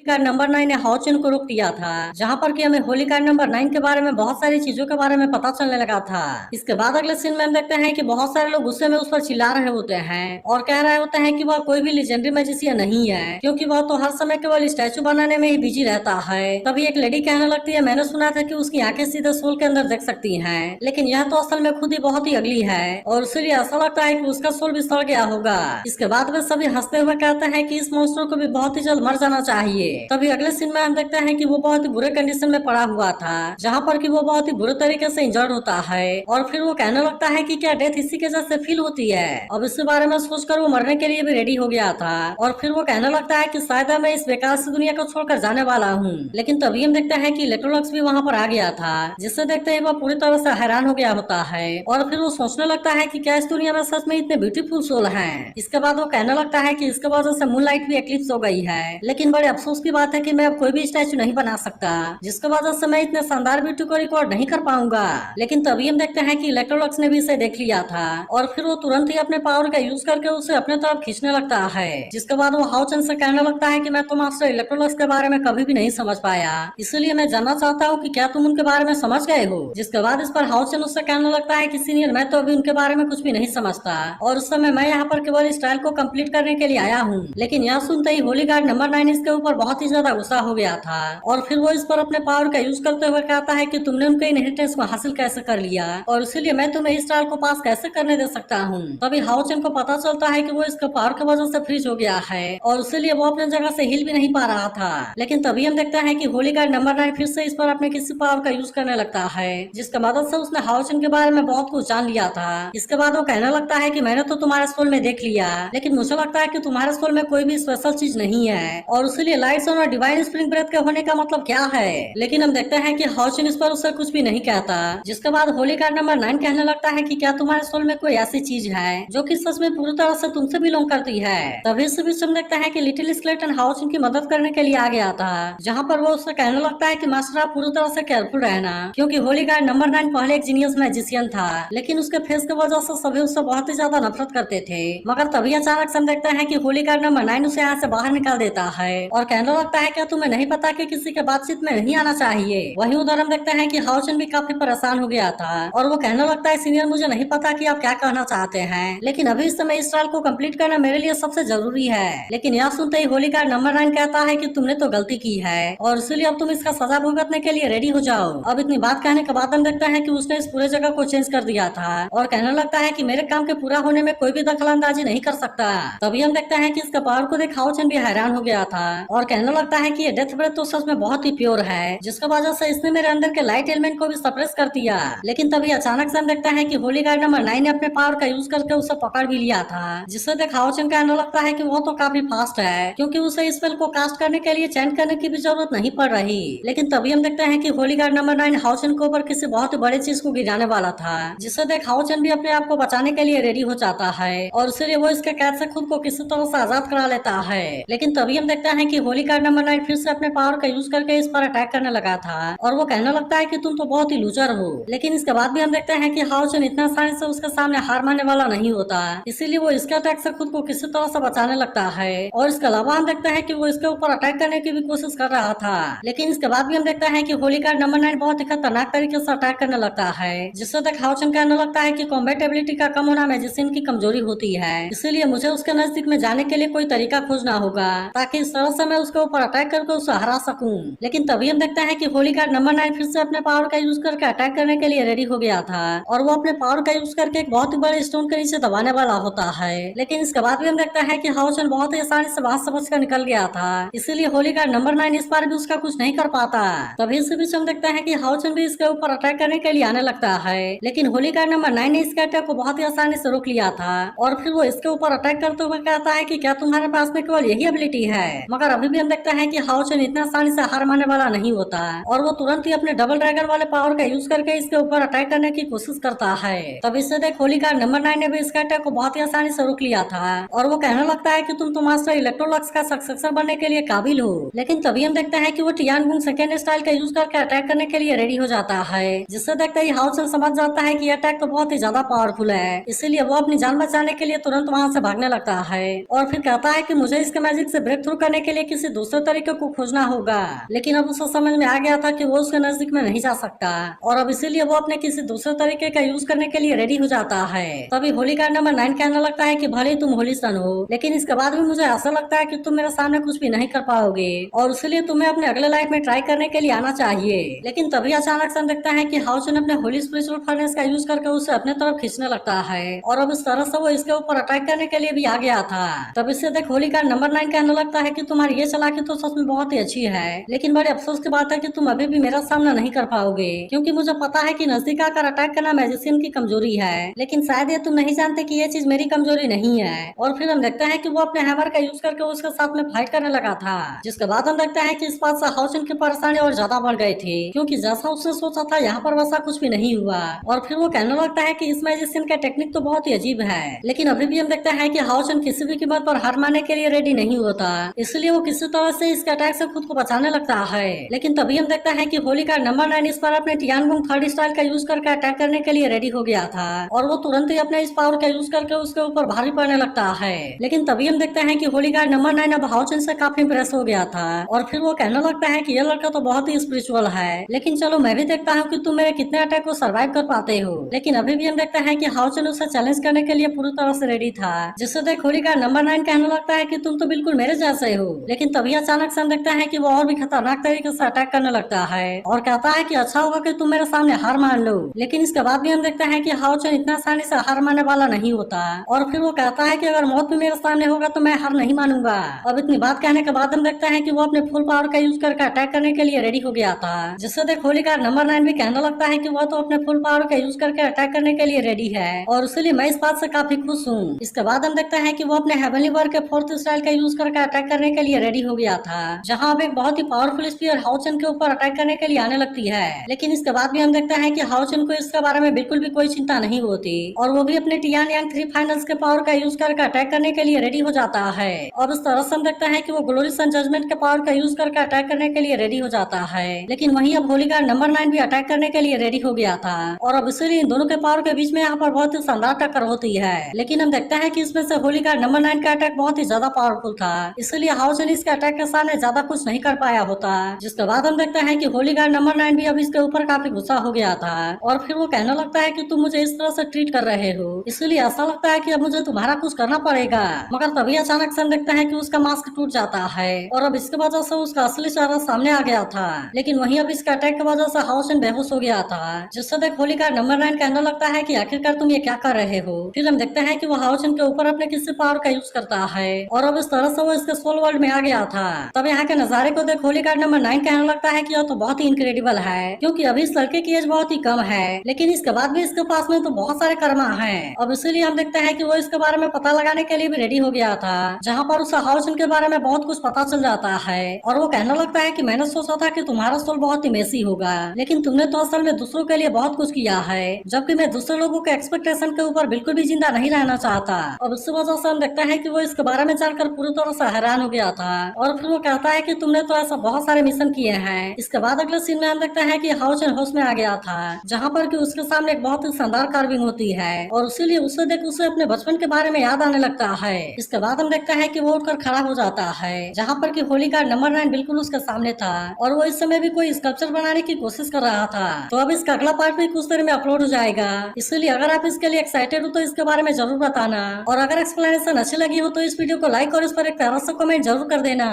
Guard number 9 ने हाओचन को रोक दिया था, जहाँ पर कि हमें होली गार्ड नंबर 9 के बारे में बहुत सारी चीजों के बारे में पता चलने लगा था। इसके बाद अगले सीन में हम देखते हैं कि बहुत सारे लोग गुस्से में उस पर चिल्ला रहे होते हैं और कह रहे होते हैं कि वह कोई भी लेजेंडरी मैजिशियन नहीं है, क्योंकि वह तो हर समय केवल स्टैचू बनाने में ही बिजी रहता है। तभी एक लेडी कहने लगती है, मैंने सुना था कि उसकी आंखें सीधे सोल के अंदर देख सकती हैं, लेकिन यह तो असल में खुद ही बहुत ही अगली है और इसलिए ऐसा लगता है कि उसका सोल भी सड़ गया होगा। इसके बाद वे सभी हंसते हुए कहते हैं कि इस मॉन्स्टर को भी बहुत ही जल्द मर जाना चाहिए। तभी अगले सीन में हम देखते हैं कि वो बहुत ही बुरे कंडीशन में पड़ा हुआ था, जहाँ पर कि वो बहुत ही बुरे तरीके से इंजर्ड होता है और फिर वो कहने लगता है कि क्या डेथ इसी के जैसे फील होती है। अब इसके बारे में सोचकर वो मरने के लिए भी रेडी हो गया था और फिर वो कहने लगता है कि शायद मैं इस बेकार से दुनिया को छोड़कर जाने वाला हूँ। लेकिन तभी हम देखते हैं कि इलेक्ट्रोलक्स भी वहाँ पर आ गया था, जिससे देखते हैं वो पूरी तरह से हैरान हो गया होता है और फिर वो सोचने लगता है कि क्या इस दुनिया में सच में इतने ब्यूटीफुल सोल हैं। इसके बाद वो कहने लगता है कि इसके वजह से मूनलाइट भी एक्लिप्स हो गई है, लेकिन बड़े अफसोस की बात है कि मैं अब कोई भी स्टैचू नहीं बना सकता, जिसके वजह से मैं इतने शानदार ब्यूटी को रिकॉर्ड नहीं कर पाऊंगा। लेकिन तभी हम देखते हैं कि इलेक्ट्रोलक्स ने भी इसे देख लिया था और फिर वो तुरंत ही अपने पावर का यूज करके उसे अपने तरफ खींचने लगता है। जिसके बाद वो हाओचन से कहने लगता है कि मैं तो मास्टर इलेक्ट्रोलक्स के बारे में कभी भी नहीं समझ पाया, इसलिए मैं जानना चाहता हूँ कि क्या तुम उनके बारे में समझ गए हो। जिसके बाद इस पर हाओचन उससे कहने लगता है कि सीनियर, मैं तो अभी उनके बारे में कुछ भी नहीं समझता और उस समय मैं यहाँ पर केवल स्टाइल को कंप्लीट करने के लिए आया हूँ। लेकिन यह सुनते ही होली गार्ड नंबर 9 इसके ऊपर बहुत ही ज्यादा गुस्सा हो गया था और फिर वो इस पर अपने पावर का यूज करते हुए कहता है कि तुमने उनके इनहेरिटेंस को हासिल कैसे कर लिया और इसीलिए मैं तुम्हें इस स्टाइल को पास कैसे करने दे सकता हूँ। तभी हाओचन को पता चलता है कि वो इसके पावर की वजह से फ्रीज हो गया है और इसीलिए वो अपने जगह से हिल भी नहीं पा रहा था। लेकिन तभी हम देखते हैं कि होली गार्ड नंबर 9 फिर से इस पर अपने किसी पावर का यूज करने लगता है, जिसकी मदद से उसने हाओचन के बारे में बहुत कुछ जान लिया था। इसके बाद वो कहने लगता है कि मैंने तो तुम्हारे सोल में देख लिया, लेकिन मुझे लगता है कि तुम्हारे सोल में कोई भी स्पेशल चीज नहीं है और इसीलिए लाइट्स और डिवाइन स्प्रिंग ब्रेथ के होने का मतलब क्या है। लेकिन हम देखते हैं कि हाओचन इस पर उससे कुछ भी नहीं कहता। जिसके बाद होली गार्ड नंबर 9 कहने लगता है कि क्या तुम्हारे सोल में कोई ऐसी चीज है जो कि सच में पूरी तरह से तुमसे बिलोंग करती है। तभी इस बीच हम देखते हैं कि लिटिल स्केलेटन हाओचन की मदद करने के लिए आ गया था, जहाँ पर वो उससे कहने लगता है कि मास्टर आप पूरी तरह से केयरफुल रहना, क्योंकि होली गार्ड नंबर 9 पहले एक जीनियस मैजिशियन था, लेकिन उसके फेस की वजह से सभी उससे बहुत ही ज्यादा नफरत करते थे। मगर तभी अचानक से हम देखते हैं कि होली गार्ड नंबर 9 उसे यहाँ से बाहर निकाल देता है और कहने लगता है क्या तुम्हें नहीं पता कि किसी के बातचीत में नहीं आना चाहिए। वहीं उधर हम देखते हैं कि हाओचन भी काफी परेशान हो गया था और वो कहने लगता है सीनियर, मुझे नहीं पता कि आप क्या कहना चाहते हैं, लेकिन अभी इस समय इस ट्रायल को कंप्लीट करना मेरे लिए सबसे जरूरी है। लेकिन यह सुनते ही होली गार्ड नंबर 9 कहता है कि तुमने तो गलती की है और इसलिए अब तुम इसका सजा भुगतने के लिए रेडी हो जाओ। अब इतनी बात कहने के बाद हम देखते हैं कि उसने इस पूरे जगह को चेंज कर दिया था और कहने लगता है कि मेरे काम के पूरा होने में कोई भी दखलंदाजी नहीं कर सकता। तभी हम देखते हैं कि इसका पावर को देख हाओचन भी हैरान हो गया था और कहने लगता है कि ये डेथ ब्रेथ तो सच में बहुत ही प्योर है, जिसकी वजह से इसने मेरे अंदर के लाइट एलिमेंट को भी सप्रेस कर दिया। लेकिन तभी अचानक से हम देखते हैं कि होली गार्ड नंबर 9 ने अपने पावर का यूज करके उसे पकड़ भी लिया था, जिससे देख हाओचन कहने लगता है कि वो तो काफी फास्ट है, क्योंकि उसे इस स्पेल को कास्ट करने के लिए चैंट करने की भी जरूरत नहीं पड़ रही। लेकिन तभी हम देखते हैं कि होली गार्ड नंबर 9 हाओचन के ऊपर किसी बहुत ही बड़ी चीज को गिराने वाला था, जिससे देख हाओचन भी अपने आप को बचाने के लिए रेडी हो जाता है और इसीलिए वो इसके कैद से खुद को किसी तरह से आजाद करा लेता है। लेकिन तभी हम देखते हैं कि होली गार्ड नंबर 9 फिर से अपने पावर का यूज करके इस पर अटैक करने लगा था और वो कहने लगता है कि तुम तो बहुत ही लूजर हो। लेकिन इसके बाद भी हम देखते हैं कि हाओचन इतना आसानी से उसके सामने हार मानने वाला नहीं होता, इसीलिए वो इसके अटैक से खुद को किसी तरह से बचाने लगता है और इसके अलावा हम देखते हैं कि वो इसके ऊपर अटैक करने की भी कोशिश कर रहा था। लेकिन इसके बाद भी हम देखते हैं कि होली गार्ड नंबर 9 बहुत ही खतरनाक तरीके से अटैक करने लगता है, जिससे तक हाओचन कहने लगता है कि कॉम्बैट एबिलिटी का कम होना मैजिशियन की कमजोरी होती है, इसीलिए मुझे उसके नजदीक में जाने के लिए कोई तरीका खोजना होगा ताकि इस तरह से मैं उसके ऊपर अटैक करके उसे हरा सकूं। लेकिन तभी हम देखते हैं कि होली गार्ड नंबर 9 फिर से अपने पावर का यूज करके अटैक करने के लिए रेडी हो गया था और वो अपने पावर का यूज करके एक बहुत ही बड़े स्टोन के नीचे दबाने वाला होता है। लेकिन इसके बाद भी हम देखते हैं कि हाओचन बहुत ही आसानी से वहां से बचकर निकल गया था, इसीलिए होली गार्ड नंबर 9 इस बार भी उसका कुछ नहीं कर पाता। तभी इसी बीच हम देखते हैं कि हाओचन भी इसके ऊपर अटैक करने के लिए आने लगता है, लेकिन होली गार्ड नंबर 9 ने इसके अटैक को बहुत ही आसानी से रोक लिया था और फिर वो इसके ऊपर अटैक करते हुए कहता है कि क्या तुम्हारे पास में केवल यही एबिलिटी है। मगर अभी भी हम देखते हैं कि हाओचन इतना आसानी से हार मानने वाला नहीं होता और वो तुरंत ही अपने डबल ड्रैगन वाले पावर का यूज करके इसके ऊपर अटैक करने की कोशिश करता है। तब इससे देख होली गार्ड नंबर 9 ने भी इसके अटैक को बहुत ही आसानी से रोक लिया था और वो कहने लगता है कि तुम तो मास्टर इलेक्ट्रोलक्स का सक्सेसर बनने के लिए काबिल हो। लेकिन तभी हम देखते हैं कि वो टियानबुंग सेकेंड स्टाइल का यूज करके अटैक करने के लिए रेडी हो जाता है, जिससे देखते ही हाउचन समझ जाता है कि अटैक तो बहुत ही ज्यादा पावरफुल है, इसीलिए वो अपनी जान बचाने के लिए तुरंत वहाँ से भागने लगता है और फिर कहता है कि मुझे इसके मैजिक से ब्रेक थ्रू करने के लिए किसी दूसरे तरीके को खोजना होगा। लेकिन अब उसे समझ में आ गया था कि वो उसके नजदीक में नहीं जा सकता और अब इसीलिए वो अपने किसी दूसरे तरीके का यूज करने के लिए रेडी हो जाता है। तभी होली कार्ड नंबर 9 कहने लगता है कि भले ही तुम होली सन हो, लेकिन इसके बाद भी मुझे ऐसा लगता है कि तुम मेरे सामने कुछ भी नहीं कर पाओगे और इसलिए तुम्हें अपने अगले लाइफ में ट्राई करने के लिए आना चाहिए। लेकिन तभी अचानक से देखता है कि हाउचन अपने होली स्पिरिचुअल फर्नेस का यूज करके उसे अपने तरफ खींचने लगता है और अब इस तरह से वो इसके ऊपर अटैक करने के लिए भी आ गया था। तब इससे देख होली कार्ड नंबर 9 कहने लगता है कि तुम्हारी ये चालाकी तो सच में बहुत ही अच्छी है, लेकिन बड़े अफसोस की बात है कि तुम अभी भी मेरा सामना नहीं कर पाओगे, क्योंकि मुझे पता है कि नजदीक आकर अटैक करना मैजिशियन की कमजोरी है, लेकिन शायद ये तुम नहीं जानते कि ये चीज मेरी कमजोरी नहीं है। और फिर हम देखते हैं कि वो अपने हैमर का यूज करके उसके साथ में फाइट करने लगा था, जिसके बाद हम देखते हैं कि इस बात से हाउचन की परेशानी और ज्यादा बढ़ गई थी, क्योंकि जैसा उसने सोचा था यहाँ पर वैसा कुछ भी नहीं हुआ। और फिर वो कहने लगता है कि इस मैजिशियन का टेक्निक तो बहुत ही अजीब है, लेकिन अभी भी हम देखते हैं कि हाउचन किसी भी कीमत पर हार मानने के लिए रेडी नहीं होता, इसलिए वो किसी तरह से इसके अटैक से खुद को बचाने लगता है। लेकिन तभी हम देखते हैं कि होली कार्ड नंबर 9 इस पर अपने टियानगुंग थर्ड स्टाइल का यूज करके अटैक करने के लिए रेडी हो गया था और वो तुरंत ही अपने इस पावर का यूज करके उसके ऊपर भारी पड़ने लगता है। लेकिन तभी हम देखते हैं कि होली कार्ड नंबर 9 अब हाउचन से काफी इंप्रेस हो गया था और फिर वो कहने लगता है कि ये लड़का तो बहुत ही स्पिरिचुअल है, लेकिन चलो मैं भी देखता हूँ कि तुम मेरे कितने अटैक को सर्वाइव कर पाते हो। लेकिन अभी भी हम देखते हैं कि हाउचन उसे चैलेंज करने के लिए पूरी तरह से रेडी था, जिससे देख होली कार्ड नंबर 9 कहने लगता है कि तुम तो बिल्कुल मेरे जैसे हो। लेकिन तभी अचानक से हम देखते हैं कि वो और भी खतरनाक तरीके से अटैक करने लगता है और कहता है कि अच्छा होगा कि तुम मेरे सामने हार मान लो। लेकिन इसके बाद भी हम देखते हैं कि हाउचन इतना आसानी से हार मानने वाला नहीं होता और फिर वो कहता है कि अगर मौत भी मेरे सामने होगा तो मैं हार नहीं मानूंगा। अब इतनी बात कहने के बाद हम देखते हैं कि वो अपने फुल पावर का यूज करके अटैक करने के लिए रेडी हो गया था, जिससे देख होली कार्ड नंबर 9 भी कहने लगता है कि वो तो अपने फुल पावर का यूज करके अटैक करने के लिए रेडी है और इसलिए मैं इस बात से काफी खुश हूँ। इसके बाद हम देखते हैं कि वो अपने हेवनली वर्ल्ड के फोर्थ स्टाइल का यूज करके अटैक करने के लिए रेडी हो गया था, जहाँ अब एक बहुत ही पावरफुल स्पीयर हाउचन के ऊपर अटैक करने के लिए आने लगती है। लेकिन इसके बाद भी हम देखते हैं कि हाउचन को इसके बारे में बिल्कुल भी कोई चिंता नहीं होती और वो भी अपने टियान यांग 3 फाइनल्स के पावर का यूज करके अटैक करने के लिए रेडी हो जाता है और इस तरह से हम देखते हैं कि वो ग्लोरी सन जजमेंट के पावर का यूज करके अटैक करने के लिए रेडी हो जाता है। लेकिन वहीं अब होली कार्ड नंबर 9 भी अटैक करने के लिए रेडी हो गया था और अब इसीलिए इन दोनों के पावर के बीच में यहाँ पर बहुत ही शानदार टक्कर होती है। लेकिन हम देखते हैं कि इसमें से होली कार्ड नंबर 9 का अटैक बहुत ही ज्यादा पावरफुल था, इसलिए हाउचन इसके अटैक के सामने ज्यादा कुछ नहीं कर पाया होता। जिसके बाद हम देखते हैं कि होली कार्ड नंबर 9 भी अब इसके ऊपर काफी गुस्सा हो गया था और फिर वो कहने लगता है कि तुम मुझे इस तरह से ट्रीट कर रहे हो, इसलिए ऐसा लगता है कि अब मुझे तुम्हारा कुछ करना पड़ेगा। मगर तभी अचानक से हम देखते हैं कि उसका मास्क टूट जाता है और अब इसके वजह से उसका असली चेहरा सामने आ गया था। लेकिन वहीं अब इसके अटैक की वजह से हाउचन बेहोश हो गया था, जिससे देख होली कार्ड नंबर 9 कहने लगता है कि आखिरकार तुम ये क्या कर रहे हो। फिर हम देखते हैं कि वो हाउचन के ऊपर अपने किसी पावर का यूज करता है और अब इस तरह से वो इसके सोल वर्ल्ड में आ गया था। तब यहाँ के नजारे को देख होली कार्ड नंबर 9 कहने लगता है कि यह तो बहुत ही इनक्रेडिबल है, क्योंकि अभी इस लड़के की एज बहुत ही कम है, लेकिन इसके बाद भी इसके पास में तो बहुत सारे कर्मा हैं। अब इसीलिए हम देखते हैं कि वो इसके बारे में पता लगाने के लिए भी रेडी हो गया था, जहाँ पर उसे हाउचन के बारे में बहुत कुछ पता चल जाता है और वो कहने लगता है कि मैंने सोचा था कि तुम्हारा सोल बहुत ही मेसी होगा, लेकिन तुमने तो असल में दूसरों के लिए बहुत कुछ किया है, जबकि मैं दूसरे लोगों के एक्सपेक्टेशन के ऊपर बिल्कुल भी जिंदा नहीं रहना चाहता। अब इस वजह से हम देखते हैं कि वो इसके बारे में जानकर पूरी तरह से हैरान हो गया था और फिर वो कहता है कि तुमने तो ऐसा बहुत सारे मिशन किए हैं। इसके बाद अगले सीन में हम देखते हैं कि हाउचन होश में आ गया था, जहाँ पर कि उसके सामने एक बहुत ही शानदार कार्विंग होती है और इसीलिए उसे देख उसे अपने बचपन के बारे में याद आने लगता है। इसके बाद हम देखते हैं कि वो उठकर खड़ा हो जाता है, जहाँ पर कि होली कार्ड नंबर 9 बिल्कुल उसके सामने था और वो इस समय भी कोई स्कल्पचर बनाने की कोशिश कर रहा था। तो अब इसका अगला पार्ट भी कुछ देर में अपलोड हो जाएगा, इसलिए अगर आप इसके लिए एक्साइटेड हो तो इसके बारे में जरूर बताना और अगर एक्सप्लेनेशन अच्छी लगी हो तो इस वीडियो को लाइक और इस पर एक प्यारा सा कमेंट जरूर कर देना।